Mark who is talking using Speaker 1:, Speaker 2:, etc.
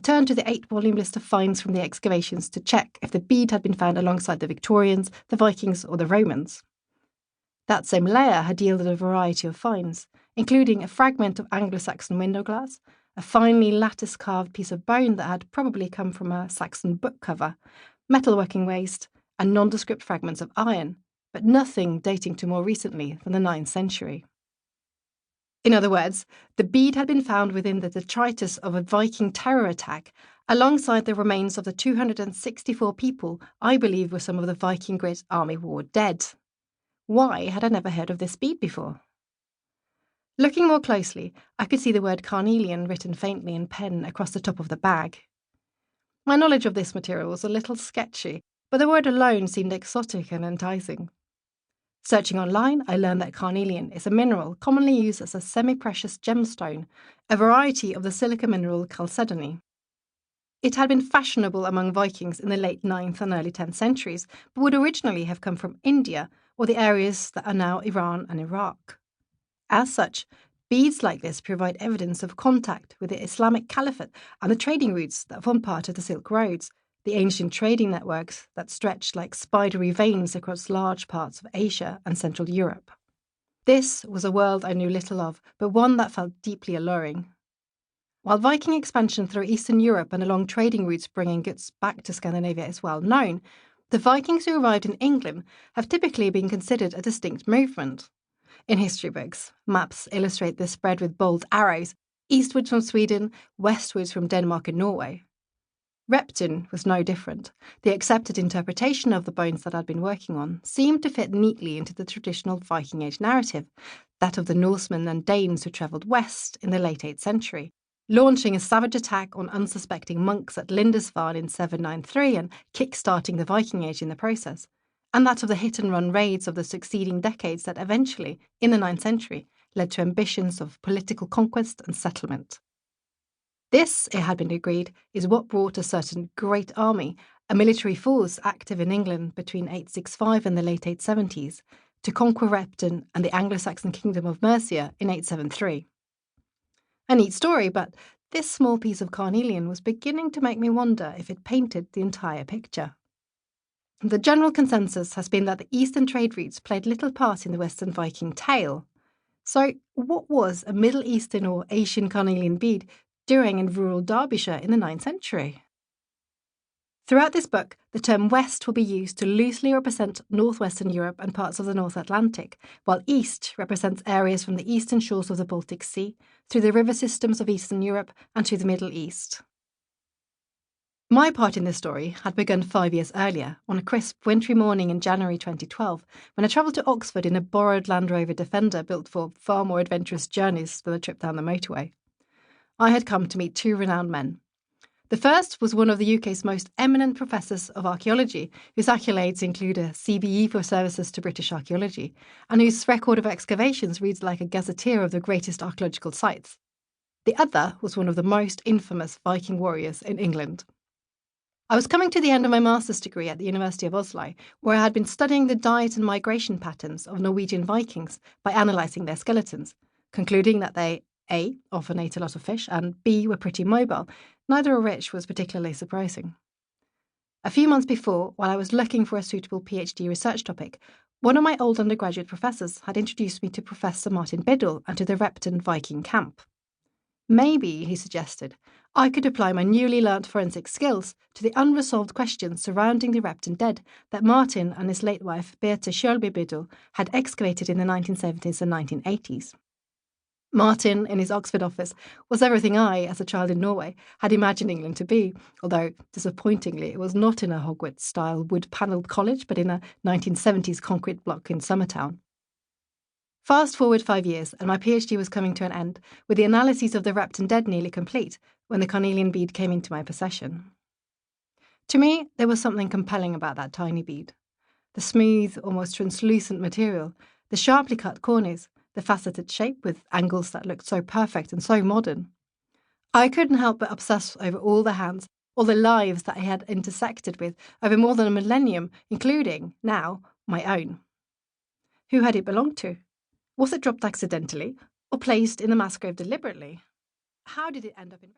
Speaker 1: turned to the 8-volume list of finds from the excavations to check if the bead had been found alongside the Victorians, the Vikings, or the Romans. That same layer had yielded a variety of finds, including a fragment of Anglo-Saxon window glass, a finely lattice-carved piece of bone that had probably come from a Saxon book cover, metalworking waste, and nondescript fragments of iron, but nothing dating to more recently than the 9th century. In other words, the bead had been found within the detritus of a Viking terror attack, alongside the remains of the 264 people I believe were some of the Viking Great Army War dead. Why had I never heard of this bead before? Looking more closely, I could see the word Carnelian written faintly in pen across the top of the bag. My knowledge of this material was a little sketchy, but the word alone seemed exotic and enticing. Searching online, I learned that carnelian is a mineral commonly used as a semi-precious gemstone, a variety of the silica mineral chalcedony. It had been fashionable among Vikings in the late 9th and early 10th centuries, but would originally have come from India or the areas that are now Iran and Iraq. As such, beads like this provide evidence of contact with the Islamic Caliphate and the trading routes that form part of the Silk Roads, the ancient trading networks that stretched like spidery veins across large parts of Asia and Central Europe. This was a world I knew little of, but one that felt deeply alluring. While Viking expansion through Eastern Europe and along trading routes bringing goods back to Scandinavia is well known, the Vikings who arrived in England have typically been considered a distinct movement. In history books, maps illustrate this spread with bold arrows, eastwards from Sweden, westwards from Denmark and Norway. Repton was no different. The accepted interpretation of the bones that I'd been working on seemed to fit neatly into the traditional Viking Age narrative, that of the Norsemen and Danes who travelled west in the late 8th century, launching a savage attack on unsuspecting monks at Lindisfarne in 793 and kick-starting the Viking Age in the process, and that of the hit-and-run raids of the succeeding decades that eventually, in the 9th century, led to ambitions of political conquest and settlement. This, it had been agreed, is what brought a certain Great Army, a military force active in England between 865 and the late 870s, to conquer Repton and the Anglo-Saxon kingdom of Mercia in 873. A neat story, but this small piece of carnelian was beginning to make me wonder if it painted the entire picture. The general consensus has been that the eastern trade routes played little part in the Western Viking tale. So, what was a Middle Eastern or Asian carnelian bead doing in rural Derbyshire in the 9th century? Throughout this book, the term West will be used to loosely represent northwestern Europe and parts of the North Atlantic, while East represents areas from the eastern shores of the Baltic Sea, through the river systems of Eastern Europe and to the Middle East. My part in this story had begun 5 years earlier, on a crisp wintry morning in January 2012, when I travelled to Oxford in a borrowed Land Rover Defender built for far more adventurous journeys than a trip down the motorway. I had come to meet 2 renowned men. The first was one of the UK's most eminent professors of archaeology, whose accolades include a CBE for services to British archaeology, and whose record of excavations reads like a gazetteer of the greatest archaeological sites. The other was one of the most infamous Viking warriors in England. I was coming to the end of my master's degree at the University of Oslo, where I had been studying the diet and migration patterns of Norwegian Vikings by analysing their skeletons, concluding that they A, often ate a lot of fish, and B, were pretty mobile, neither of which was particularly surprising. A few months before, while I was looking for a suitable PhD research topic, one of my old undergraduate professors had introduced me to Professor Martin Biddle and to the Repton Viking camp. Maybe, he suggested, I could apply my newly learnt forensic skills to the unresolved questions surrounding the Repton dead that Martin and his late wife, Beate Sjølby Biddle, had excavated in the 1970s and 1980s. Martin, in his Oxford office, was everything I, as a child in Norway, had imagined England to be, although, disappointingly, it was not in a Hogwarts-style wood-panelled college, but in a 1970s concrete block in Summertown. Fast forward 5 years, and my PhD was coming to an end, with the analyses of the Repton dead nearly complete, when the carnelian bead came into my possession. To me, there was something compelling about that tiny bead. The smooth, almost translucent material, the sharply cut corners, the faceted shape with angles that looked so perfect and so modern. I couldn't help but obsess over all the hands, all the lives that I had intersected with over more than a millennium, including, now, my own. Who had it belonged to? Was it dropped accidentally, or placed in the mass grave deliberately? How did it end up in